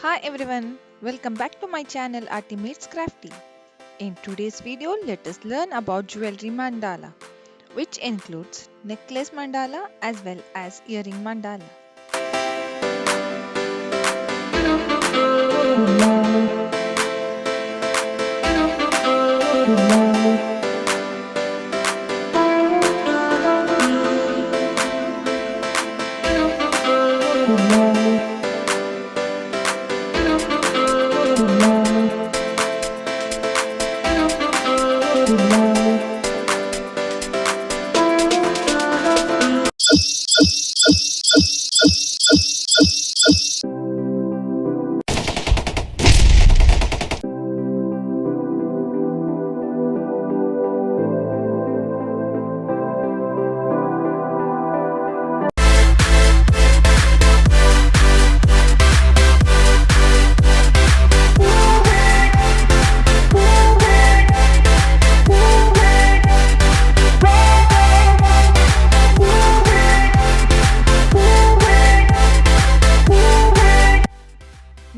Hi everyone, welcome back to my channel artymeetscrafty. In today's video, let us learn about jewelry mandala, which includes necklace mandala as well as earring mandala.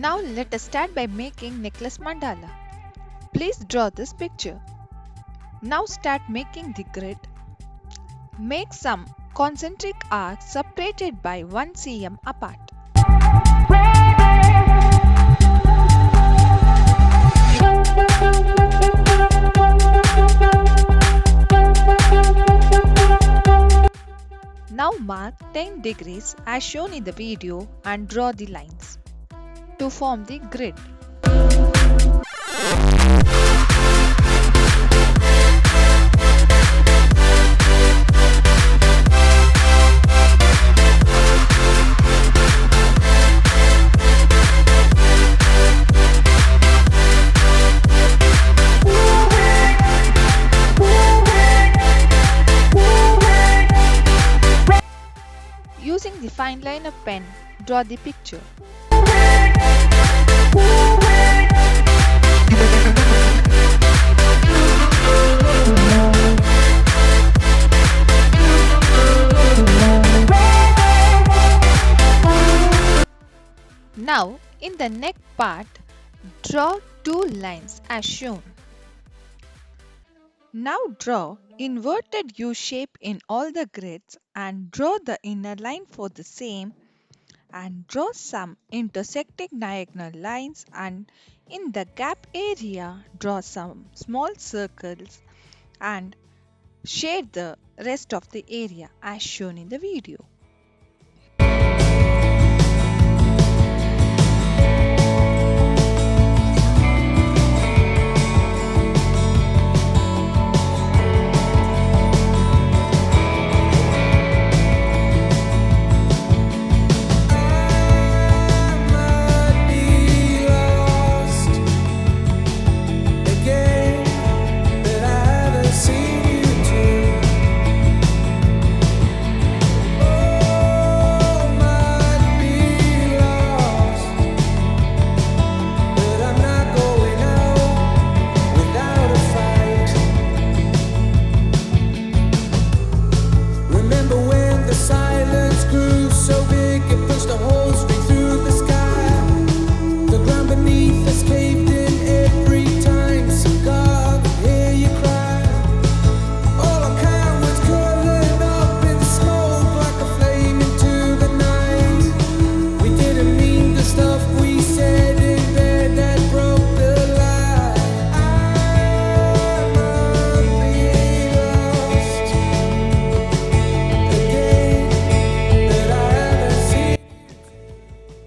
Now let us start by making necklace mandala. Please draw this picture. Now start making the grid. Make some concentric arcs separated by 1 cm apart. Now mark 10 degrees as shown in the video and draw the lines to form the grid. Using the fine liner pen, draw the picture. Now, in the neck part, draw two lines as shown. Now draw inverted U shape in all the grids and draw the inner line for the same and draw some intersecting diagonal lines, and in the gap area draw some small circles and shade the rest of the area as shown in the video.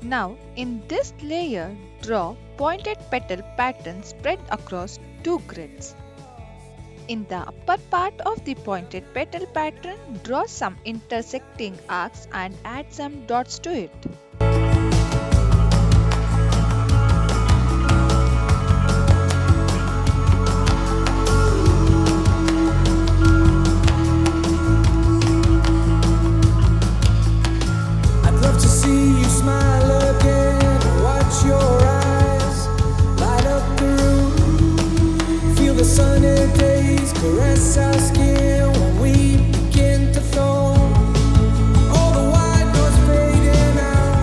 Now, in this layer, draw pointed petal pattern spread across two grids. In the upper part of the pointed petal pattern, draw some intersecting arcs and add some dots to it. I'd love to see you smile again, watch your eyes light up the room, feel the sunny days caress our skin when we begin to thaw. All the white noise fading out.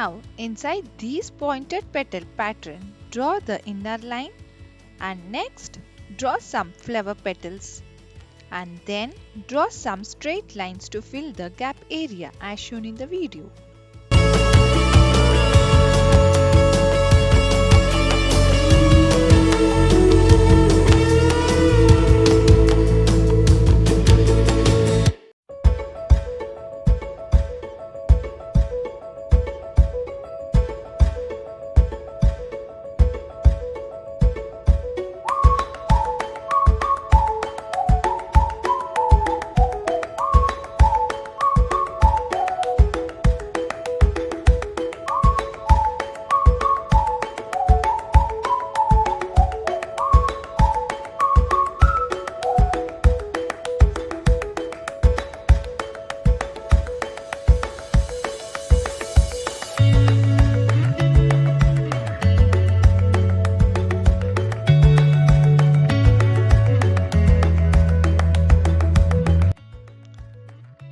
Now, inside these pointed petal pattern, draw the inner line and next draw some flower petals and then draw some straight lines to fill the gap area as shown in the video.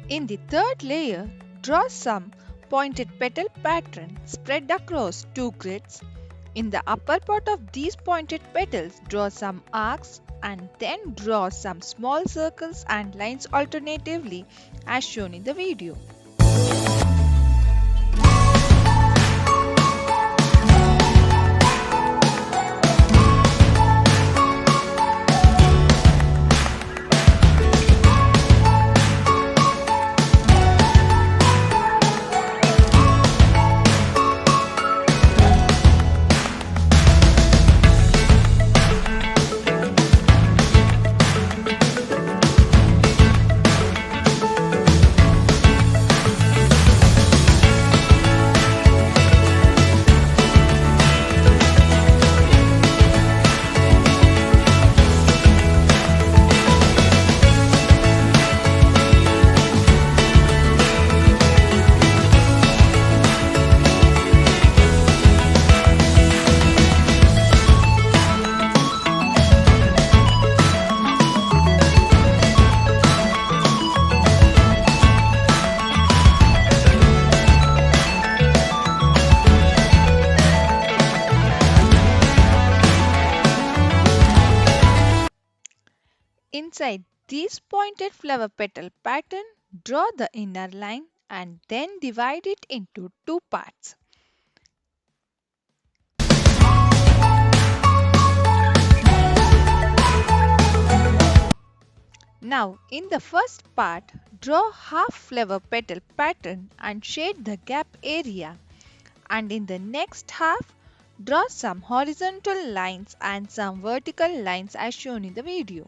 In the third layer, draw some pointed petal pattern spread across two grids. In the upper part of these pointed petals, draw some arcs and then draw some small circles and lines alternatively as shown in the video. Inside this pointed flower petal pattern, draw the inner line and then divide it into two parts. Now, in the first part, draw half flower petal pattern and shade the gap area. And in the next half, draw some horizontal lines and some vertical lines as shown in the video.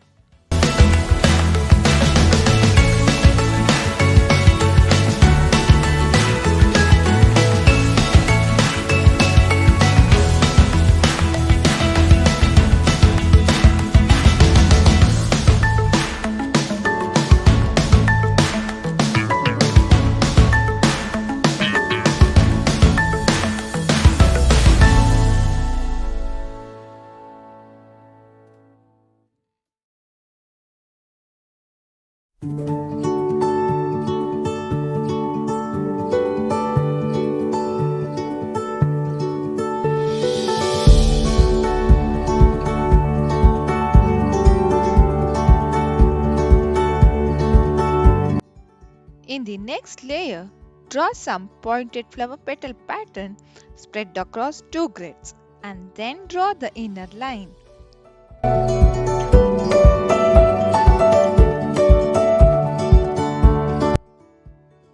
In the next layer, draw some pointed flower petal pattern spread across two grids and then draw the inner line.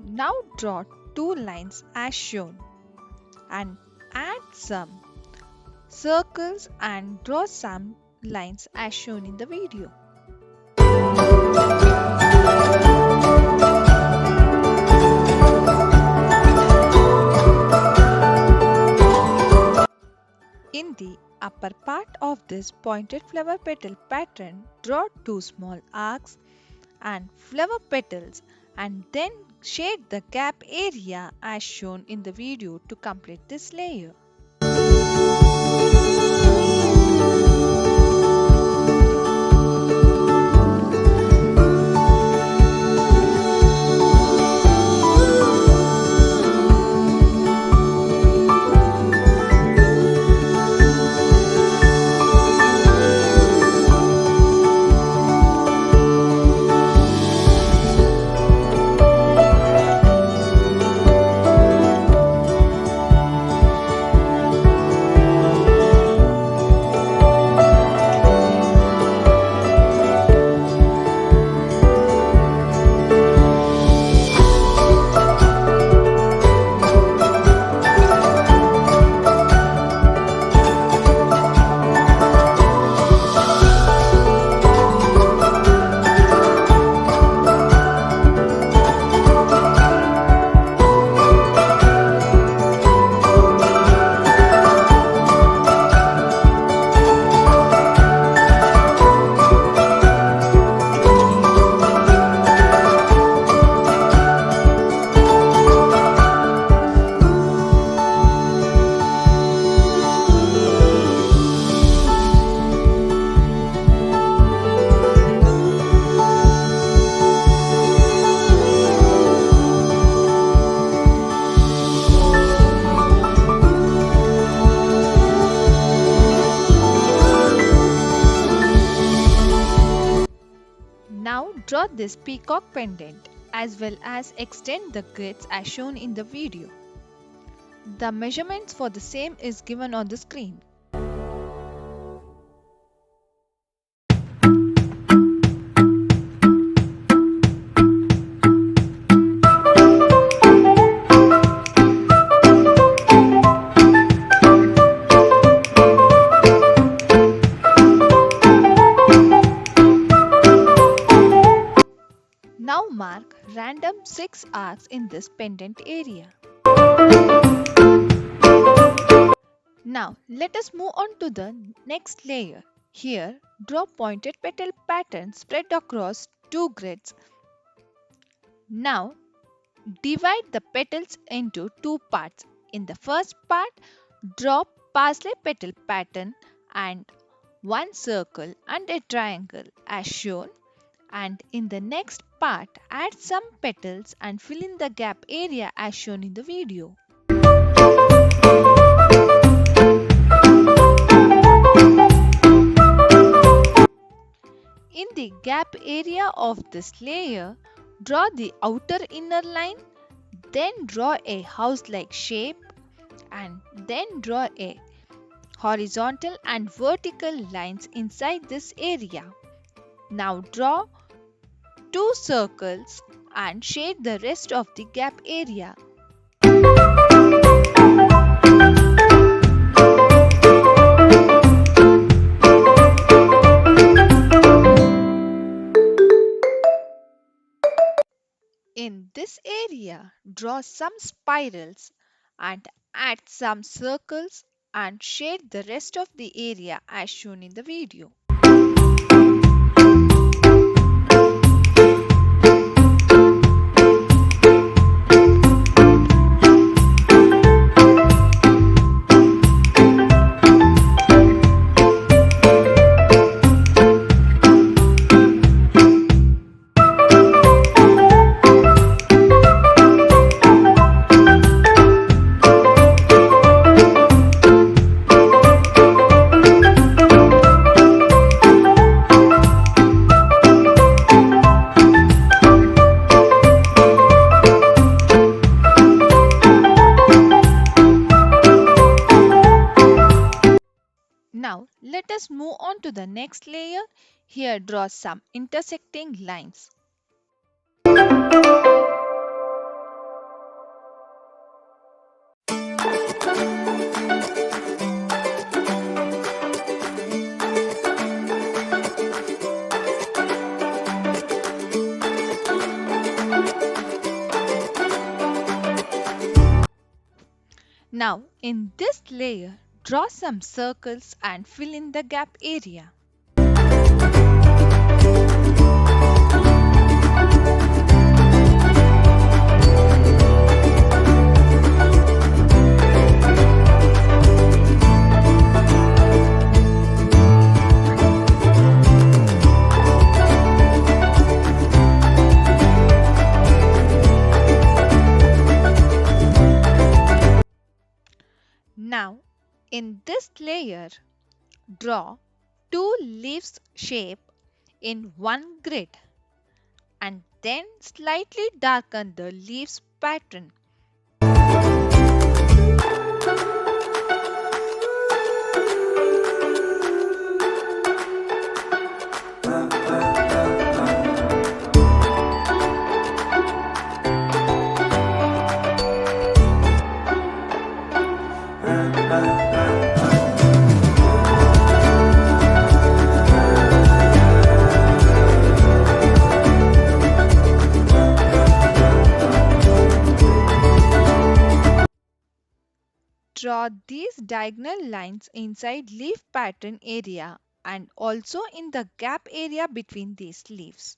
Now draw two lines as shown and add some circles and draw some lines as shown in the video. In the upper part of this pointed flower petal pattern, draw two small arcs and flower petals and then shade the gap area as shown in the video to complete this layer. this peacock pendant as well as extend the grids as shown in the video. The measurements for the same is given on the screen. Now mark random 6 arcs in this pendant area. Now let us move on to the next layer. Here draw pointed petal pattern spread across 2 grids. Now divide the petals into 2 parts. In the first part, draw parsley petal pattern and one circle and a triangle as shown, and in the next part add some petals and fill in the gap area as shown in the video. In the gap area of this layer, draw the outer inner line, then draw a house-like shape and then draw a horizontal and vertical lines inside this area. Now draw 2 circles and shade the rest of the gap area. In this area, draw some spirals and add some circles and shade the rest of the area as shown in the video. Now let us move on to the next layer. Here draw some intersecting lines. Now in this layer, draw some circles and fill in the gap area. Now in this layer, draw 2 leaves shape in one grid and then slightly darken the leaves pattern. Draw these diagonal lines inside leaf pattern area and also in the gap area between these leaves.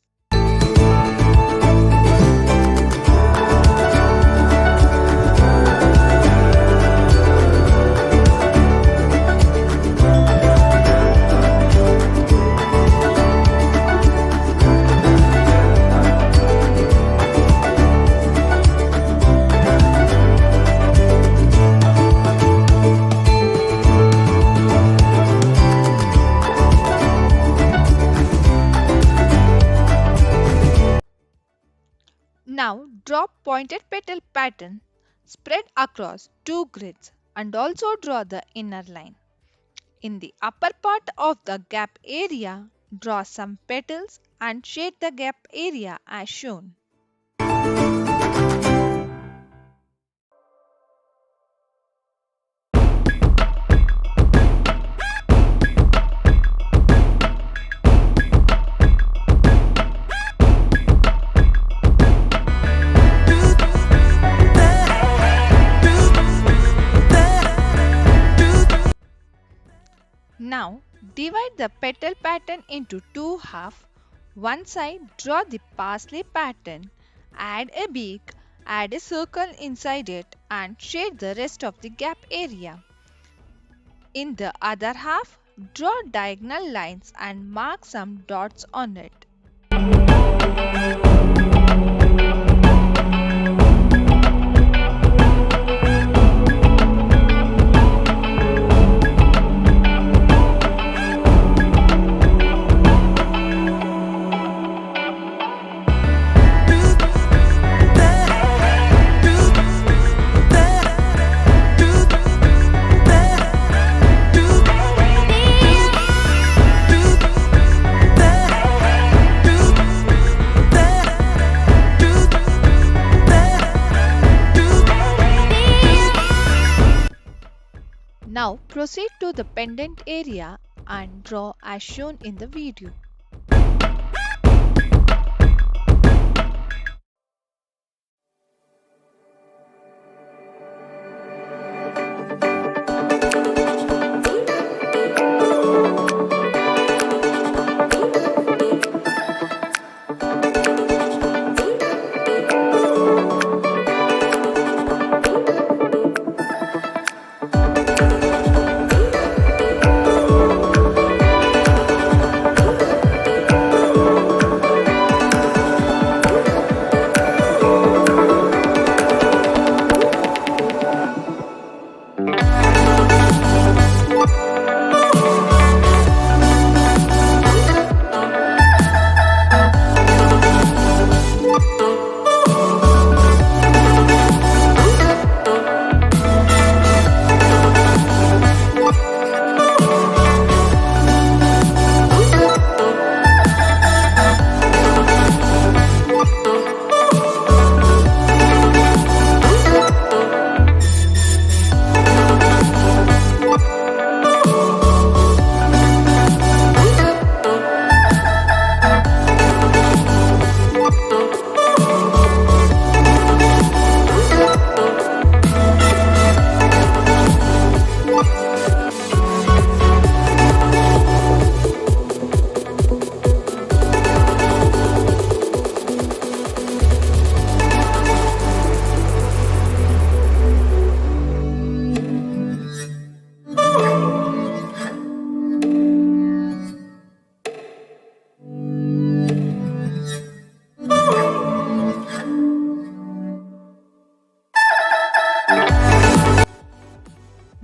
pointed petal pattern spread across two grids and also draw the inner line. In the upper part of the gap area, draw some petals and shade the gap area as shown. Now divide the petal pattern into two halves. One side draw the parsley pattern, add a beak, add a circle inside it and shade the rest of the gap area. In the other half, draw diagonal lines and mark some dots on it. Now proceed to the pendant area and draw as shown in the video.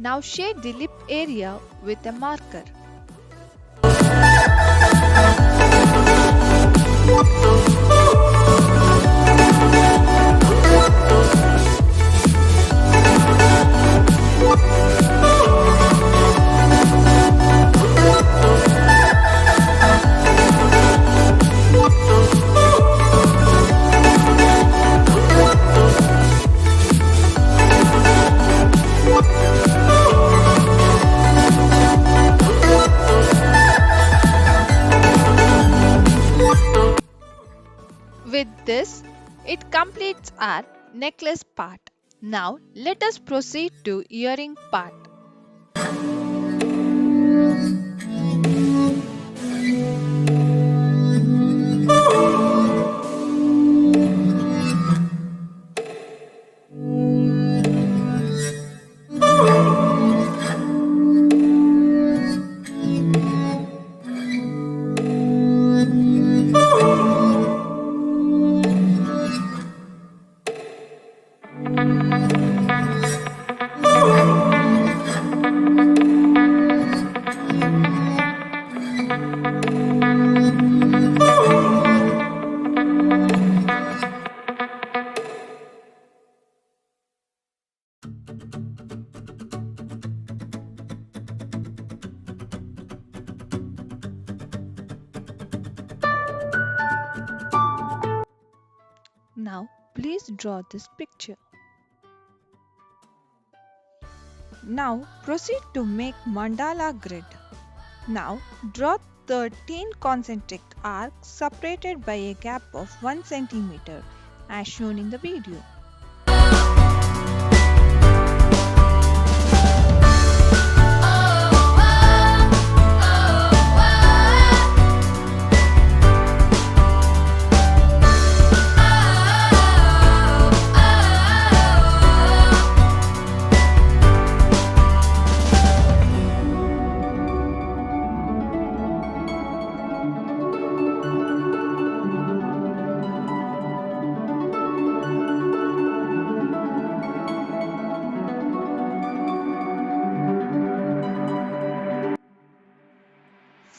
Now shade the lip area with a marker. With this, it completes our necklace part. Now let us proceed to earring part. Now please draw this picture. Now proceed to make mandala grid. Now draw 13 concentric arcs separated by a gap of 1 cm as shown in the video.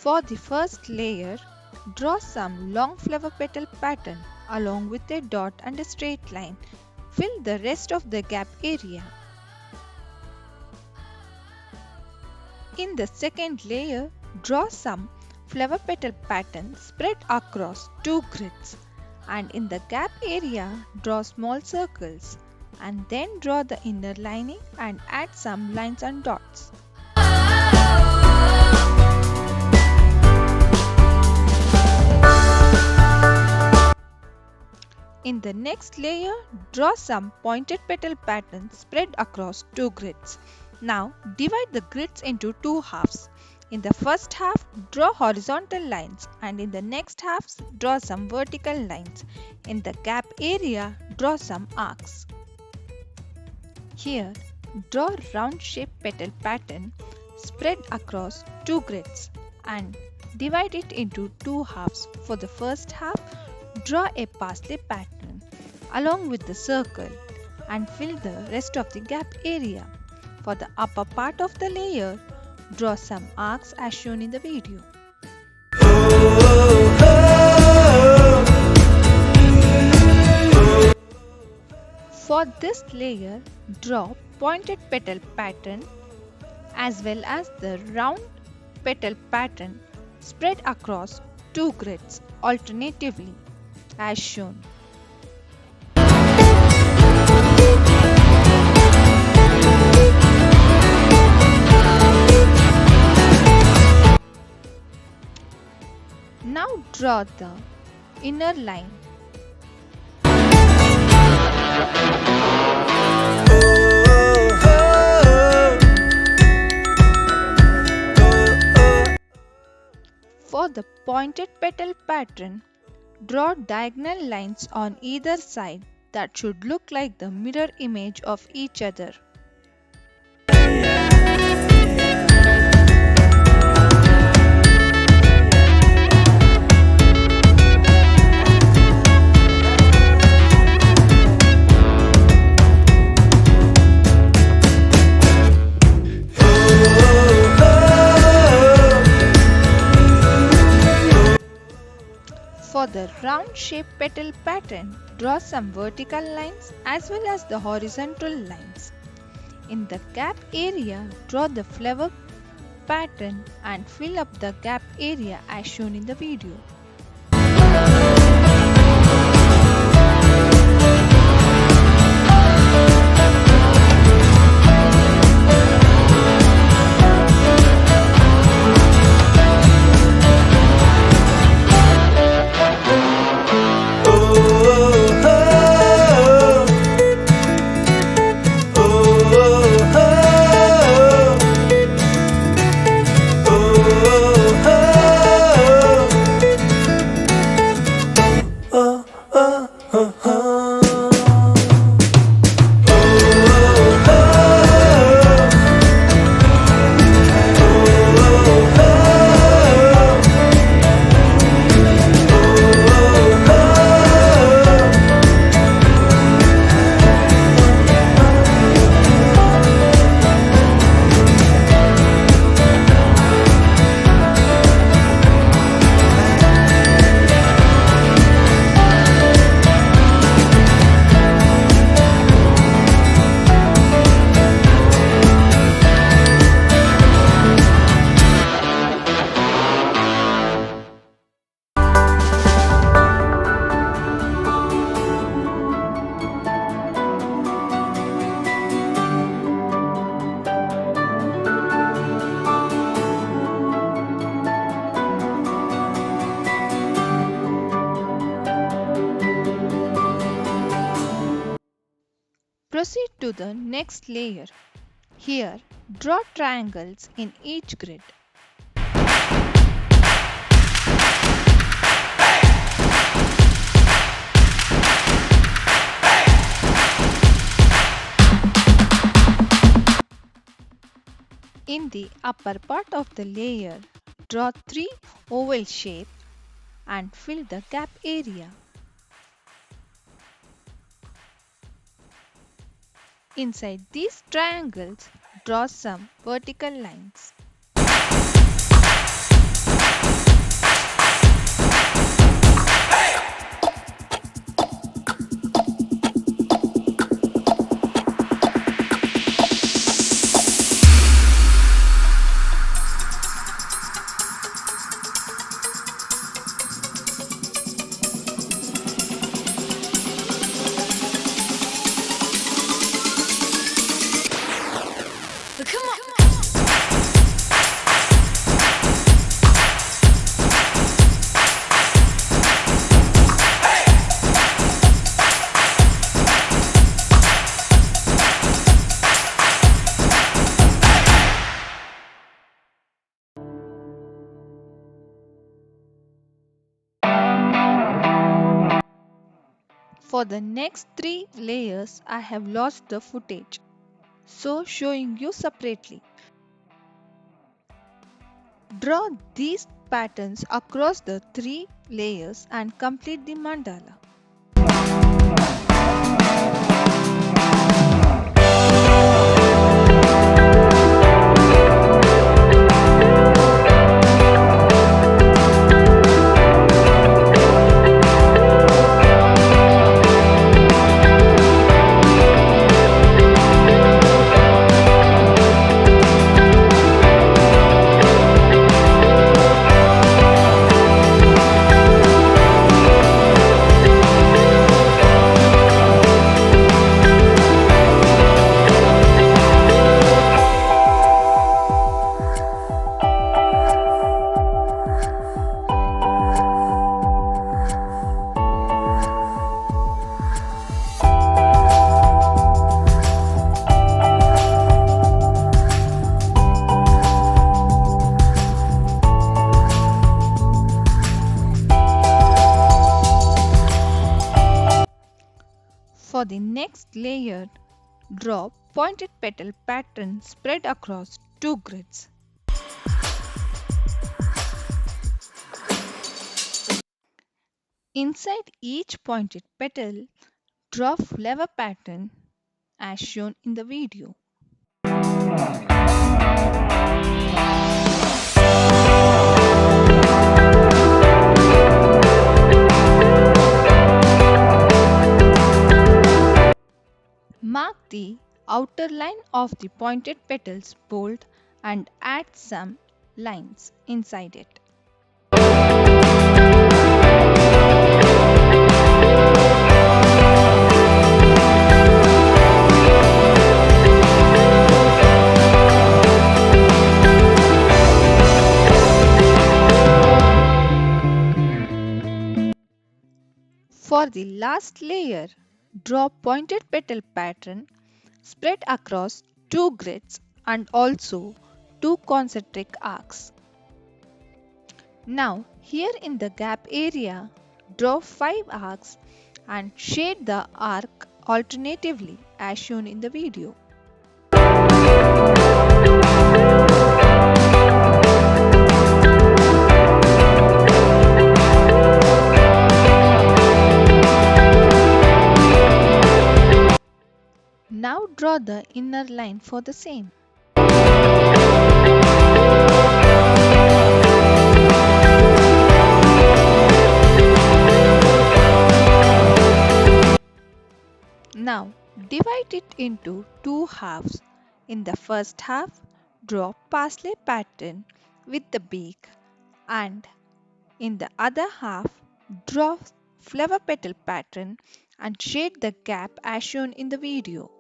For the first layer, draw some long flower petal pattern along with a dot and a straight line. Fill the rest of the gap area. In the second layer, draw some flower petal pattern spread across 2 grids, and in the gap area draw small circles, and then draw the inner lining and add some lines and dots. In the next layer, draw some pointed petal pattern spread across 2 grids. Now divide the grids into 2 halves. In the first half, draw horizontal lines, and in the next half, draw some vertical lines. In the gap area, draw some arcs. Here, draw round shaped petal pattern spread across 2 grids and divide it into 2 halves. For the first half, draw a parsley pattern along with the circle and fill the rest of the gap area. For the upper part of the layer, draw some arcs as shown in the video. For this layer, draw pointed petal pattern as well as the round petal pattern spread across 2 grids alternatively as shown. Now draw the inner line. For the pointed petal pattern, draw diagonal lines on either side that should look like the mirror image of each other. For the round shaped petal pattern, draw some vertical lines as well as the horizontal lines. In the gap area, draw the flower pattern and fill up the gap area as shown in the video. Proceed to the next layer. Here, draw triangles in each grid. In the upper part of the layer, draw 3 oval shapes and fill the gap area. Inside these triangles, draw some vertical lines. For the next 3 layers, I have lost the footage, so showing you separately. Draw these patterns across the 3 layers and complete the mandala. For the next layer, draw pointed petal pattern spread across 2 grids. Inside each pointed petal, draw flower pattern as shown in the video. Mark the outer line of the pointed petals bold and add some lines inside it. For the last layer, draw pointed petal pattern spread across 2 grids and also 2 concentric arcs. Now, here in the gap area, draw 5 arcs and shade the arc alternatively as shown in the video. Now draw the inner line for the same. Now divide it into 2 halves. In the first half, draw parsley pattern with the beak, and in the other half, draw flower petal pattern and shade the gap as shown in the video.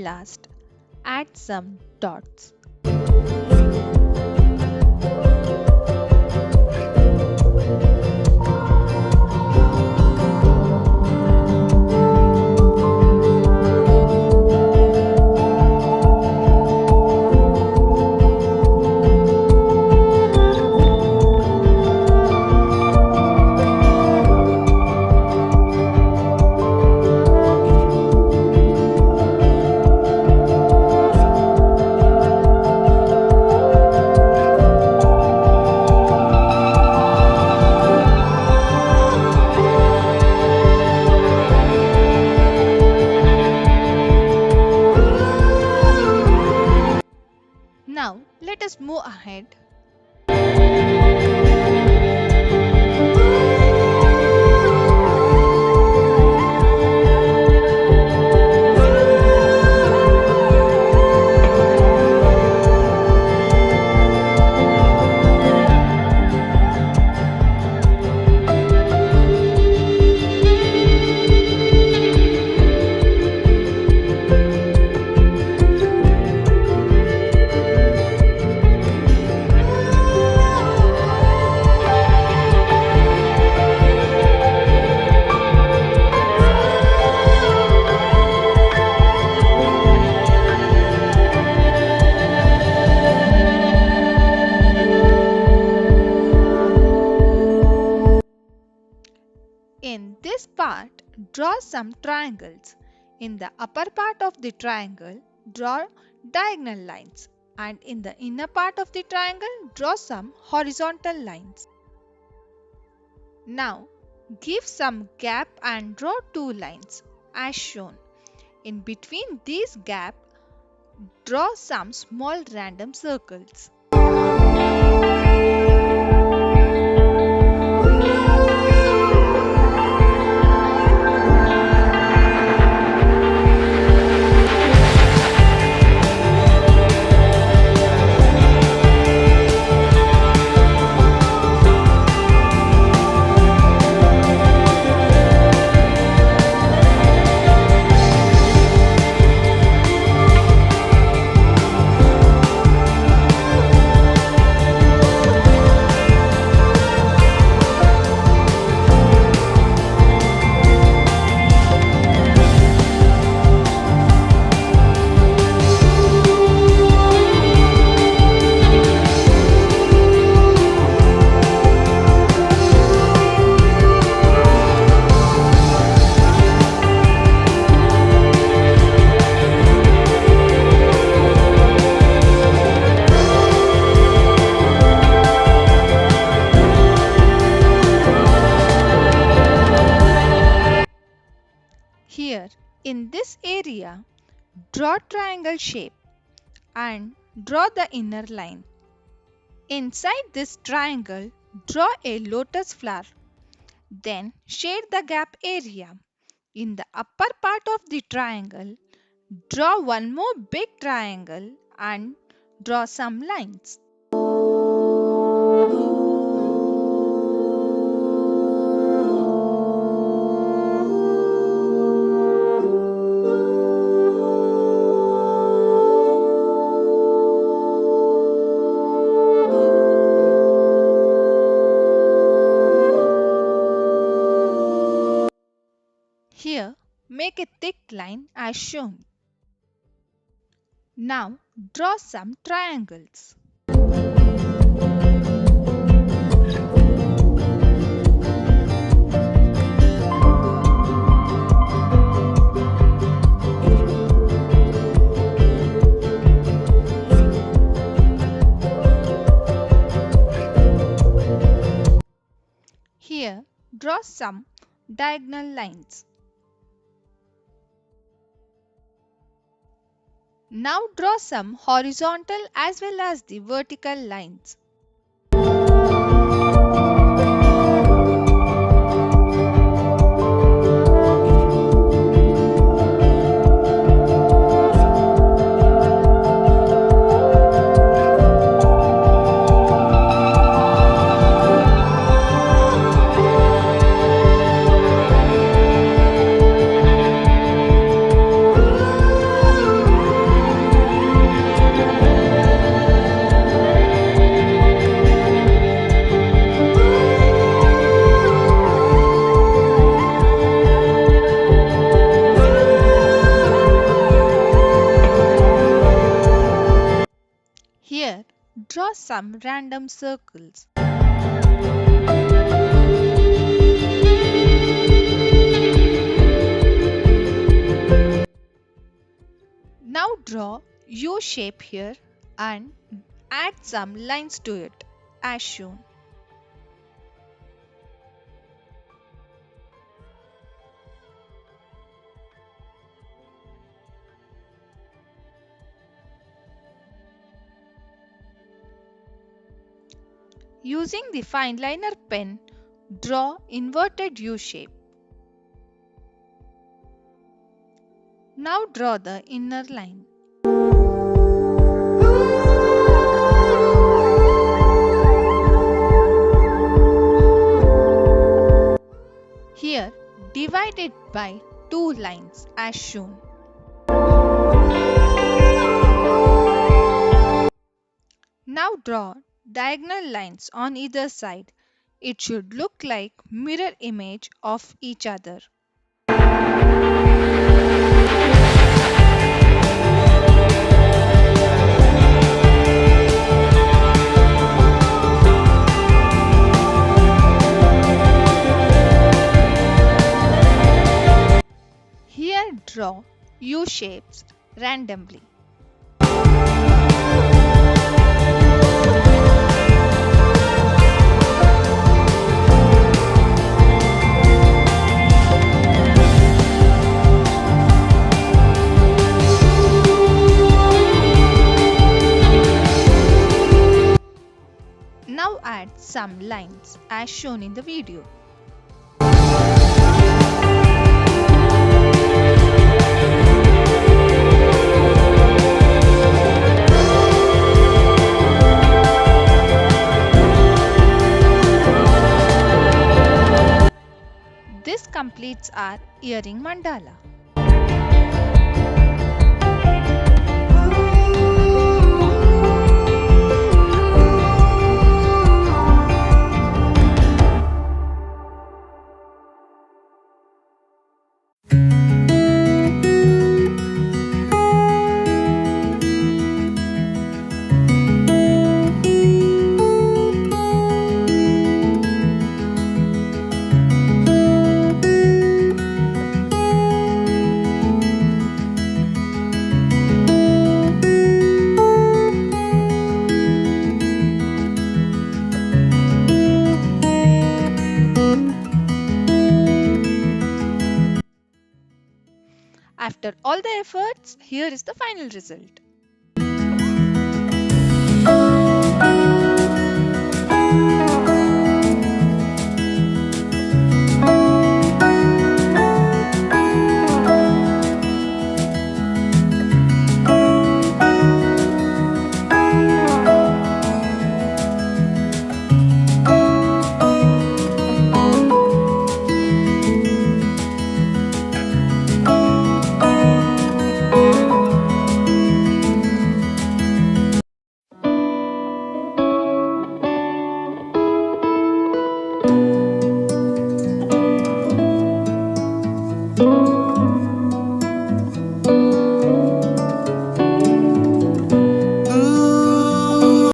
last, add some dots. Now let us move ahead. In this part, draw some triangles. In the upper part of the triangle, draw diagonal lines, and in the inner part of the triangle, draw some horizontal lines. Now, give some gap and draw two lines as shown. In between these gaps, draw some small random circles. Here, in this area, draw triangle shape and draw the inner line. Inside this triangle, draw a lotus flower. Then shade the gap area. In the upper part of the triangle, draw one more big triangle and draw some lines. Here, make a thick line as shown. Now, draw some triangles. Here, draw some diagonal lines. Now draw some horizontal as well as the vertical lines. Draw some random circles. Now draw U shape here and add some lines to it as shown. Using the fine liner pen, draw inverted U shape. Now draw the inner line. Here, divide it by two lines as shown. Now draw diagonal lines on either side. It should look like mirror image of each other. Here draw U shapes randomly. Now add some lines as shown in the video. This completes our earring mandala. After all the efforts, here is the final result.